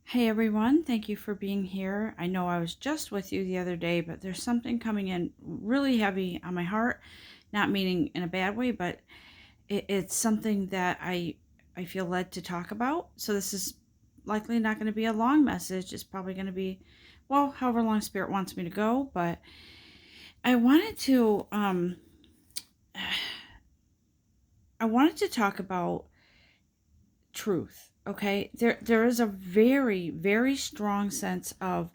Hey everyone, thank you for being here. I know I was just with you the other day, but there's something coming in really heavy on my heart, not meaning in a bad way, but it's something that I feel led to talk about. So this is likely not going to be a long message. It's probably going to be, well, however long Spirit wants me to go. But I wanted to I wanted to talk about truth. Okay, there is a very strong sense of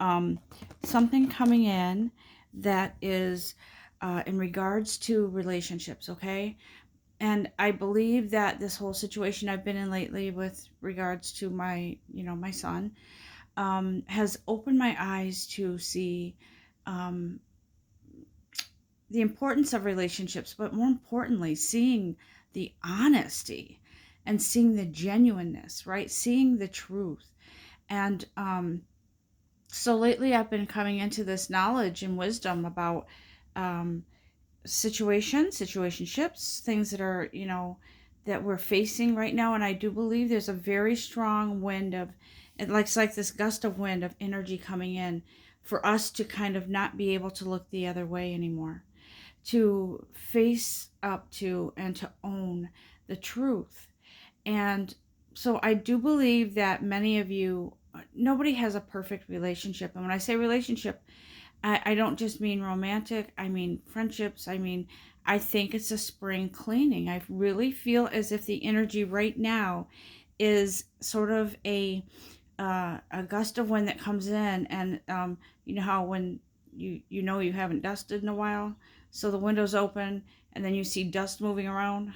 um, something coming in that is in regards to relationships. Okay, and I believe that this whole situation I've been in lately with regards to my son has opened my eyes to see um, the importance of relationships, but more importantly, seeing the honesty and seeing the genuineness, right? Seeing the truth. And so lately I've been coming into this knowledge and wisdom about um, situationships, things that are, that we're facing right now. And I do believe there's a very strong wind of, it's like this gust of wind of energy coming in for us to kind of not be able to look the other way anymore, to face up to and to own the truth. And so I do believe that many of you, nobody has a perfect relationship. And when I say relationship, I don't just mean romantic, I mean friendships. I think it's a spring cleaning. I really feel as if the energy right now is sort of a gust of wind that comes in, and you know how when you haven't dusted in a while, so the windows open and then you see dust moving around.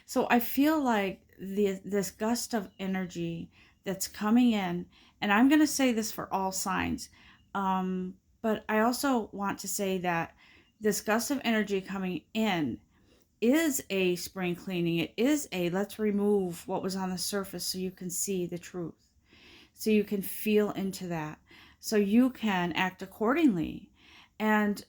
So I feel like this gust of energy that's coming in, and I'm going to say this for all signs, but I also want to say that this gust of energy coming in is a spring cleaning. It is a let's remove what was on the surface so you can see the truth, so you can feel into that, so you can act accordingly. And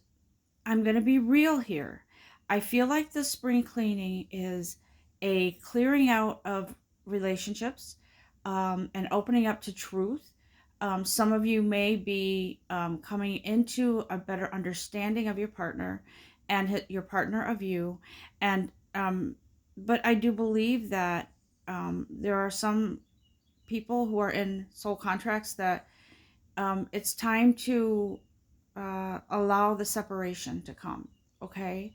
I'm going to be real here. I feel like the spring cleaning is a clearing out of relationships, and opening up to truth. Some of you may be coming into a better understanding of your partner and your partner of you. And but I do believe that there are some people who are in soul contracts that it's time to allow the separation to come. Okay.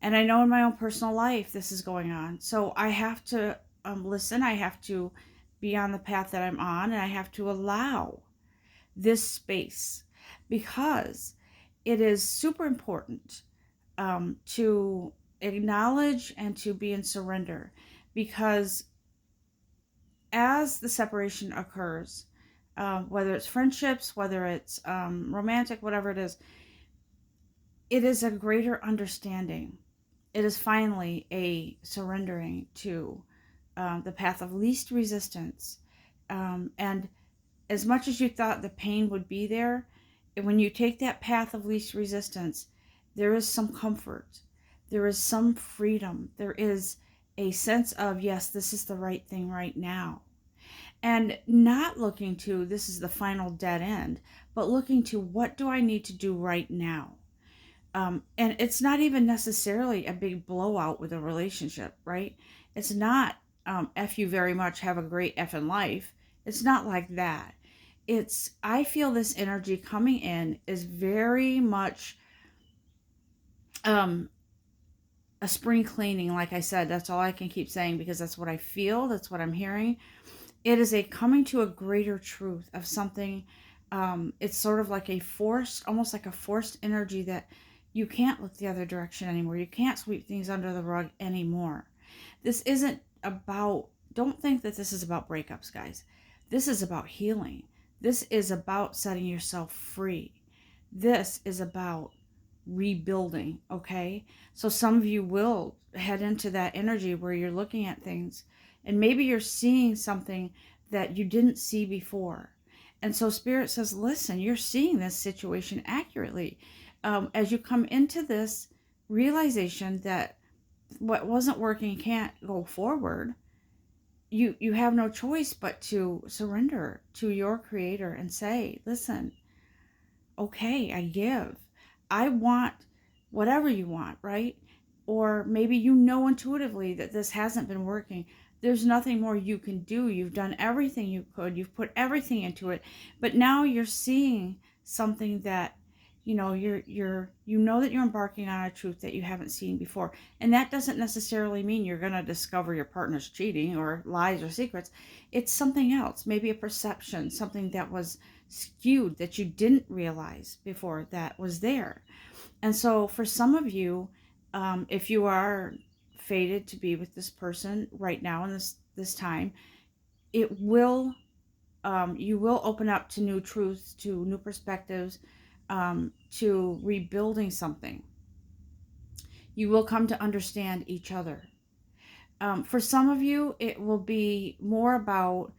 And I know in my own personal life this is going on. So I have to listen. I have to be on the path that I'm on, and I have to allow this space, because it is super important to acknowledge and to be in surrender. Because as the separation occurs, whether it's friendships, whether it's romantic, whatever it is a greater understanding. It is finally a surrendering to the path of least resistance. And as much as you thought the pain would be there, when you take that path of least resistance, there is some comfort, there is some freedom, there is a sense of, yes, this is the right thing right now. And not looking to this is the final dead end, but looking to what do I need to do right now. And it's not even necessarily a big blowout with a relationship, right? It's not F you very much, have a great F in life. It's not like that. I feel this energy coming in is very much um, a spring cleaning. Like I said, that's all I can keep saying because that's what I feel, that's what I'm hearing. It is a coming to a greater truth of something. It's sort of like a forced, almost like a forced energy that you can't look the other direction anymore. You can't sweep things under the rug anymore. This isn't about, don't think that this is about breakups, guys. This is about healing. This is about setting yourself free. This is about rebuilding, okay? So some of you will head into that energy where you're looking at things and maybe you're seeing something that you didn't see before. And so Spirit says, listen, you're seeing this situation accurately. As you come into this realization that what wasn't working can't go forward, you have no choice but to surrender to your creator and say, listen, okay, I give. I want whatever you want, right? Or maybe you know intuitively that this hasn't been working. There's nothing more you can do. You've done everything you could. You've put everything into it. But now you're seeing something that you know that you're embarking on a truth that you haven't seen before. And that doesn't necessarily mean you're going to discover your partner's cheating or lies or secrets. It's something else, maybe a perception, something that was skewed that you didn't realize before that was there. And so for some of you, if you are fated to be with this person right now in this time, it will you will open up to new truths, to new perspectives, to rebuilding something. You will come to understand each other. For some of you, it will be more about,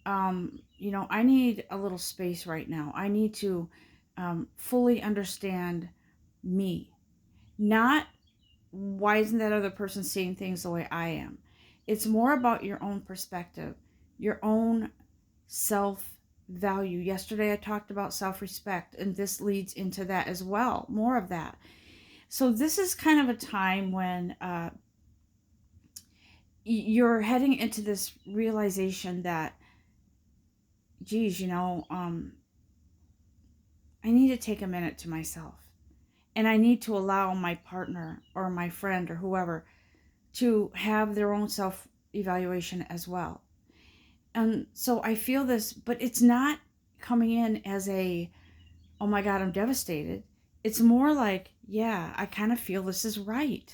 I need a little space right now. I need to fully understand me. Not why isn't that other person seeing things the way I am. It's more about your own perspective, your own self-value. Yesterday I talked about self-respect, and this leads into that as well, more of that. So this is kind of a time when you're heading into this realization that, geez, I need to take a minute to myself. And I need to allow my partner or my friend or whoever to have their own self-evaluation as well. And so I feel this, but it's not coming in as a, oh my God, I'm devastated. It's more like, yeah, I kind of feel this is right.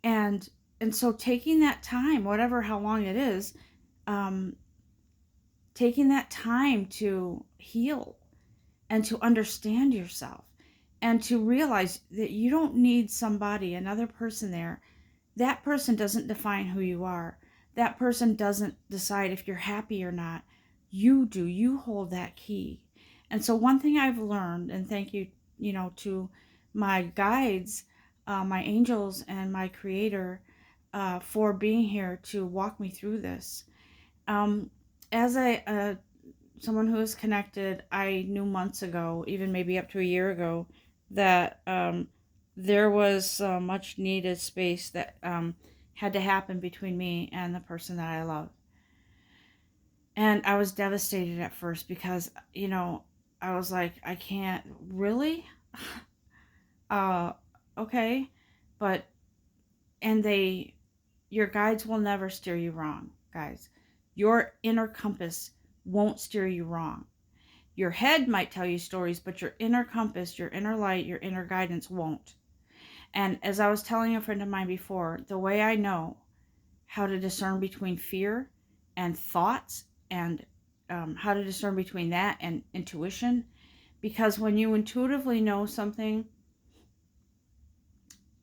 And so taking that time, whatever, how long it is, taking that time to heal and to understand yourself and to realize that you don't need somebody, another person there. That person doesn't define who you are. That person doesn't decide if you're happy or not. You do. You hold that key. And so one thing I've learned, and thank you, to my guides, my angels and my creator, for being here to walk me through this. As someone who is connected, I knew months ago, even maybe up to a year ago, that there was much needed space that had to happen between me and the person that I love. And I was devastated at first because, I was like, I can't really, okay, but, your guides will never steer you wrong, guys. Your inner compass won't steer you wrong. Your head might tell you stories, but your inner compass, your inner light, your inner guidance won't. And as I was telling a friend of mine before, the way I know how to discern between fear and thoughts, and how to discern between that and intuition, because when you intuitively know something,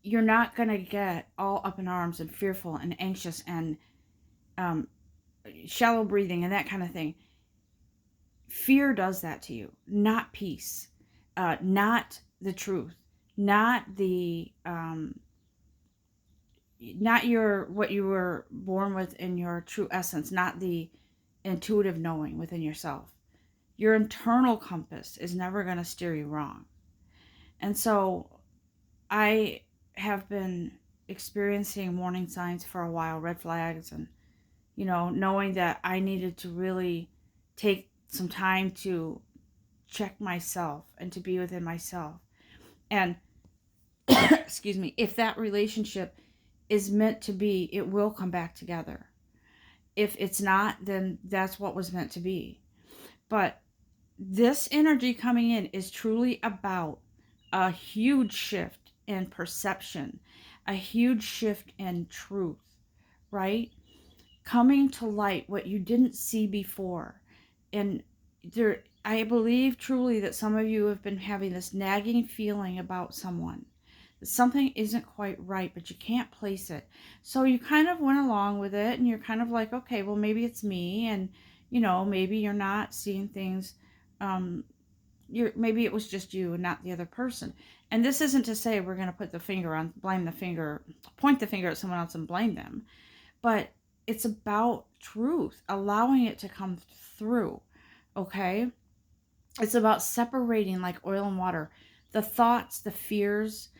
you're not going to get all up in arms and fearful and anxious and shallow breathing and that kind of thing. Fear does that to you, not peace, not the truth, not the not what you were born with in your true essence, not the intuitive knowing within yourself. Your internal compass is never going to steer you wrong. And so I have been experiencing warning signs for a while, red flags, and knowing that I needed to really take some time to check myself and to be within myself. And excuse me, if that relationship is meant to be, it will come back together. If it's not, then that's what was meant to be. But this energy coming in is truly about a huge shift in perception, a huge shift in truth, right? Coming to light what you didn't see before. And I believe truly that some of you have been having this nagging feeling about someone. Something isn't quite right, but you can't place it. So you kind of went along with it, and you're kind of like, okay, well, maybe it's me, and maybe you're not seeing things. Maybe it was just you and not the other person. And this isn't to say we're going to point the finger at someone else and blame them, but it's about truth, allowing it to come through. Okay? It's about separating, like oil and water, the thoughts, the fears,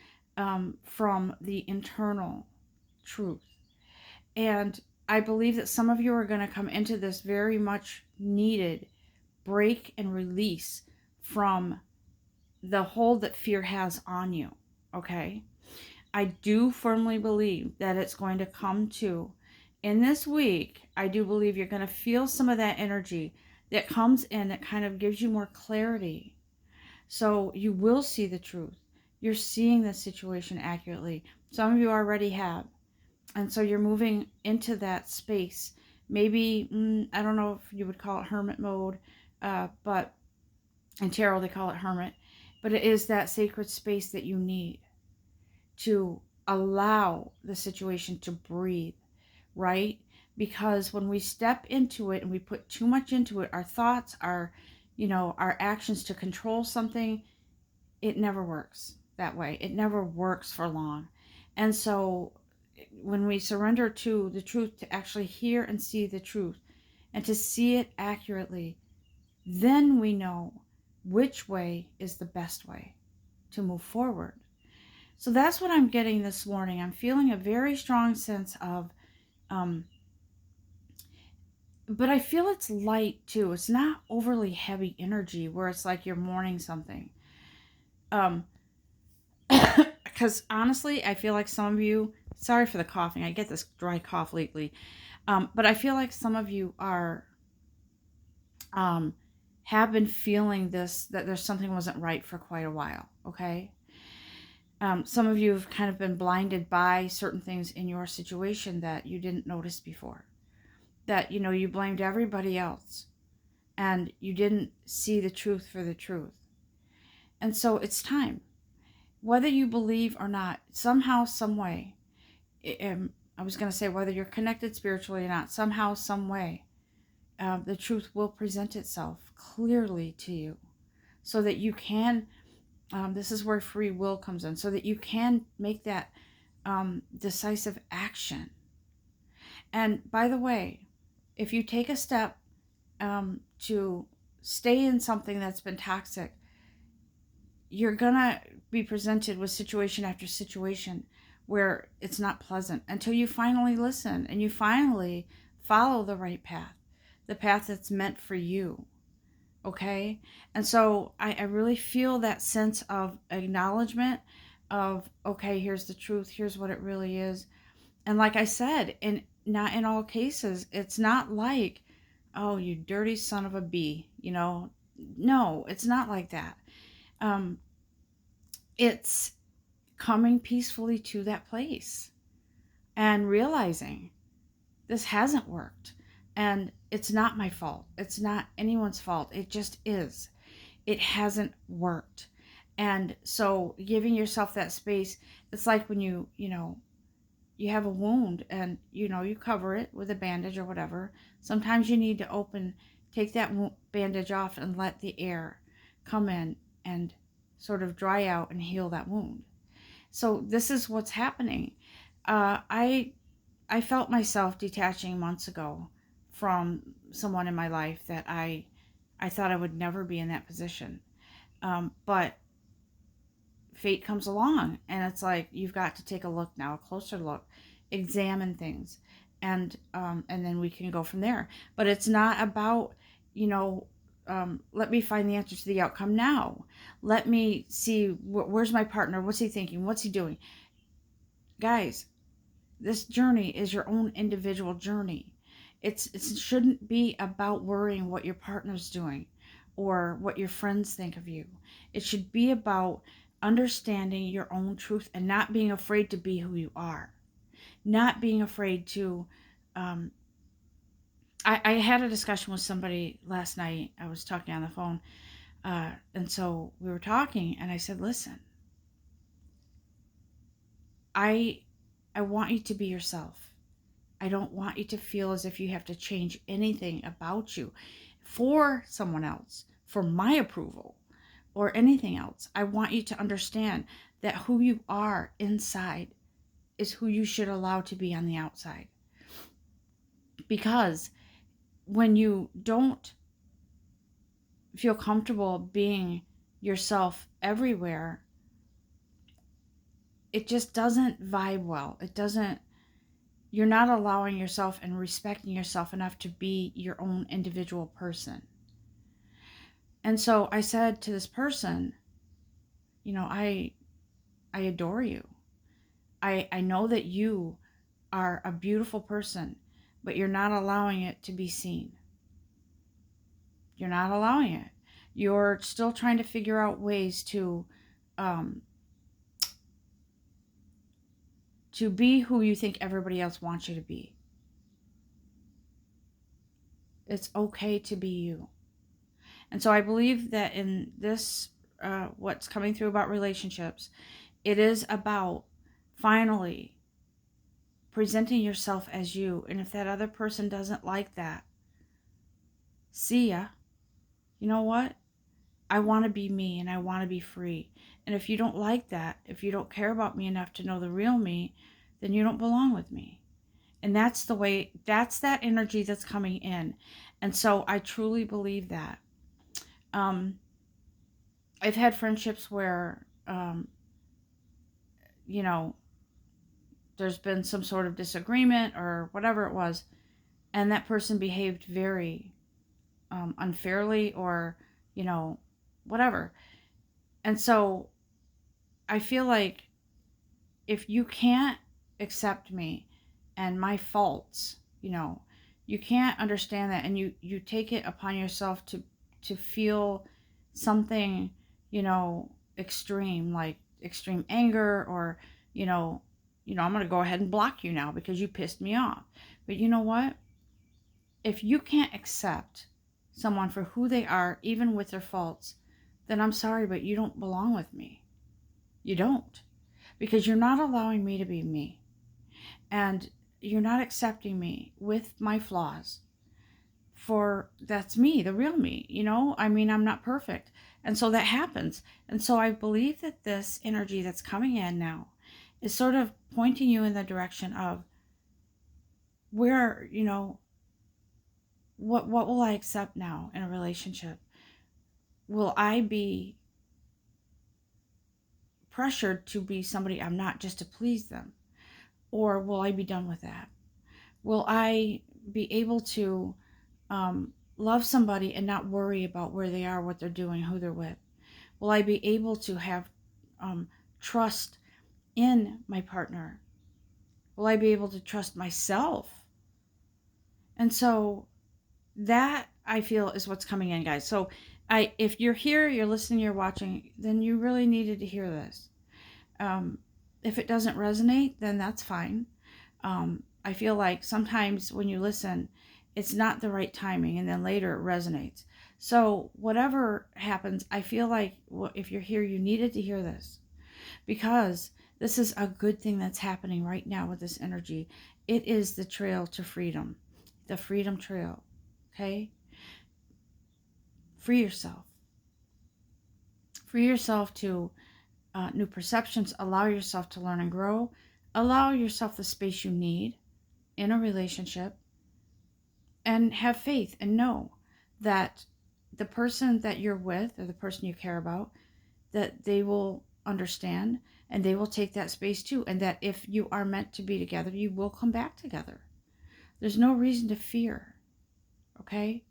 from the internal truth. And I believe that some of you are going to come into this very much needed break and release from the hold that fear has on you. Okay? I do firmly believe that it's going to come to in this week. I do believe you're going to feel some of that energy that comes in that kind of gives you more clarity. So you will see the truth. You're seeing the situation accurately. Some of you already have. And so you're moving into that space. Maybe, I don't know if you would call it hermit mode, but in tarot they call it hermit. But it is that sacred space that you need to allow the situation to breathe, right? Because when we step into it and we put too much into it, our thoughts, our actions to control something, it never works that way. It never works for long. And so when we surrender to the truth, to actually hear and see the truth and to see it accurately, then we know which way is the best way to move forward. So that's what I'm getting this morning. I'm feeling a very strong sense of, but I feel it's light too. It's not overly heavy energy where it's like you're mourning something. Because honestly, I feel like some of you, sorry for the coughing, I get this dry cough lately, but I feel like some of you are, have been feeling this, that there's something wasn't right for quite a while, okay? Some of you have kind of been blinded by certain things in your situation that you didn't notice before. That, you blamed everybody else and you didn't see the truth for the truth. And so it's time. Whether you believe or not, somehow, some way, I was going to say whether you're connected spiritually or not, somehow, some way, the truth will present itself clearly to you so that you can, this is where free will comes in, so that you can make that decisive action. And by the way, if you take a step to stay in something that's been toxic, you're gonna be presented with situation after situation where it's not pleasant until you finally listen and you finally follow the right path, the path that's meant for you. Okay? And so I really feel that sense of acknowledgement of, okay, here's the truth, here's what it really is. And like I said, not in all cases, it's not like, oh, you dirty son of a bee, No, it's not like that. It's coming peacefully to that place and realizing this hasn't worked and it's not my fault. It's not anyone's fault. It just is. It hasn't worked. And so giving yourself that space, it's like when you have a wound and, you cover it with a bandage or whatever. Sometimes you need to take that bandage off and let the air come in and sort of dry out and heal that wound. So this is what's happening. I felt myself detaching months ago from someone in my life that I thought I would never be in that position. But fate comes along and it's like, you've got to take a look now, a closer look, examine things, and then we can go from there. But it's not about, let me find the answer to the outcome now. Let me see, where's my partner? What's he thinking? What's he doing? Guys, this journey is your own individual journey. It shouldn't be about worrying what your partner's doing or what your friends think of you. It should be about understanding your own truth and not being afraid to be who you are. Not being afraid to, I had a discussion with somebody last night. I was talking on the phone, and so we were talking, and I said, listen, I want you to be yourself. I don't want you to feel as if you have to change anything about you for someone else, for my approval, or anything else. I want you to understand that who you are inside is who you should allow to be on the outside. Because when you don't feel comfortable being yourself everywhere, it just doesn't vibe well. It doesn't, you're not allowing yourself and respecting yourself enough to be your own individual person. And so I said to this person, you know, I adore you. I know that you are a beautiful person, but you're not allowing it to be seen. You're not allowing it. You're still trying to figure out ways um, to be who you think everybody else wants you to be. It's okay to be you. And so I believe that in this, what's coming through about relationships, it is about finally presenting yourself as you. And if that other person doesn't like that, see ya. You know what? I want to be me and I want to be free. And if you don't like that, if you don't care about me enough to know the real me, then you don't belong with me. And that's the way, that's that energy that's coming in. And so I truly believe that. I've had friendships where, you know, there's been some sort of disagreement or whatever it was, and that person behaved very unfairly or, you know, whatever. And so I feel like if you can't accept me and my faults, you know, you can't understand that, and you take it upon yourself to feel something, you know, extreme, like extreme anger, or you know, I'm going to go ahead and block you now because you pissed me off. But you know what? If you can't accept someone for who they are, even with their faults, then I'm sorry, but you don't belong with me. You don't. Because you're not allowing me to be me. And you're not accepting me with my flaws. For that's me, the real me, you know? I mean, I'm not perfect. And so that happens. And so I believe that this energy that's coming in now is sort of pointing you in the direction of where, you know, what will I accept now in a relationship? Will I be pressured to be somebody I'm not just to please them? Or will I be done with that? Will I be able to love somebody and not worry about where they are, what they're doing, who they're with? Will I be able to have trust in my partner? Will I be able to trust myself? And so that, I feel, is what's coming in, guys. So if you're here, you're listening, you're watching, then you really needed to hear this. If it doesn't resonate, then that's fine. I feel like sometimes when you listen, it's not the right timing, and then later it resonates. So whatever happens, I feel like if you're here, you needed to hear this, because this is a good thing that's happening right now with this energy. It is the trail to freedom, the freedom trail. Okay? Free yourself. Free yourself to new perceptions. Allow yourself to learn and grow. Allow yourself the space you need in a relationship, and have faith and know that the person that you're with, or the person you care about, that they will understand and they will take that space too, and that if you are meant to be together, you will come back together. There's no reason to fear. Okay?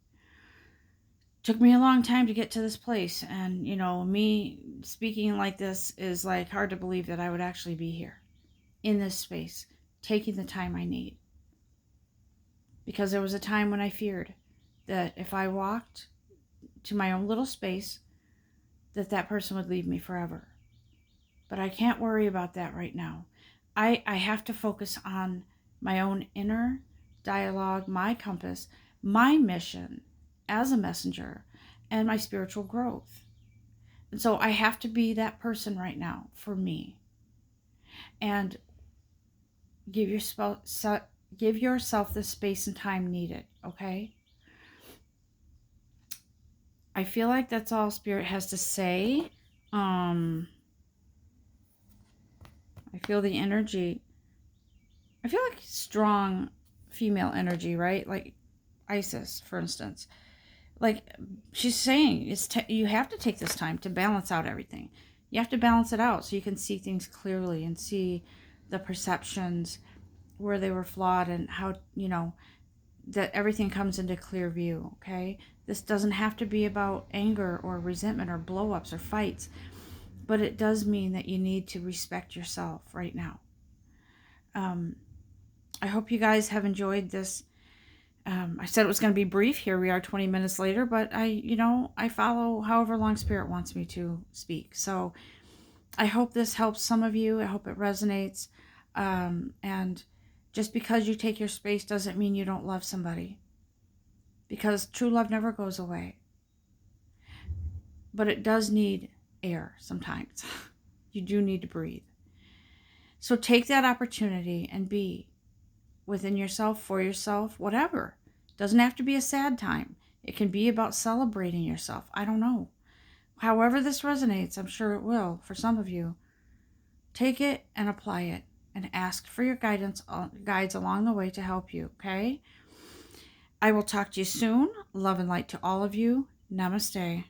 Took me a long time to get to this place, and you know, me speaking like this is like hard to believe that I would actually be here in this space, taking the time I need. Because there was a time when I feared that if I walked to my own little space, that person would leave me forever. But I can't worry about that right now. I have to focus on my own inner dialogue, my compass, my mission as a messenger, and my spiritual growth. And so I have to be that person right now for me. And give yourself the space and time needed, okay? I feel like that's all Spirit has to say. I feel the energy. I feel like strong female energy, right? Like Isis, for instance. Like she's saying, you have to take this time to balance out everything. You have to balance it out so you can see things clearly and see the perceptions where they were flawed and how, that everything comes into clear view, okay? This doesn't have to be about anger or resentment or blow-ups or fights, but it does mean that you need to respect yourself right now. I hope you guys have enjoyed this. I said it was going to be brief. Here we are 20 minutes later, but I follow however long Spirit wants me to speak. So I hope this helps some of you. I hope it resonates. And just because you take your space doesn't mean you don't love somebody, because true love never goes away. But it does need air sometimes. You do need to breathe. So take that opportunity and be within yourself, for yourself, whatever. Doesn't have to be a sad time. It can be about celebrating yourself. I don't know. However this resonates, I'm sure it will for some of you. Take it and apply it and ask for your guides along the way to help you, okay? I will talk to you soon. Love and light to all of you. Namaste.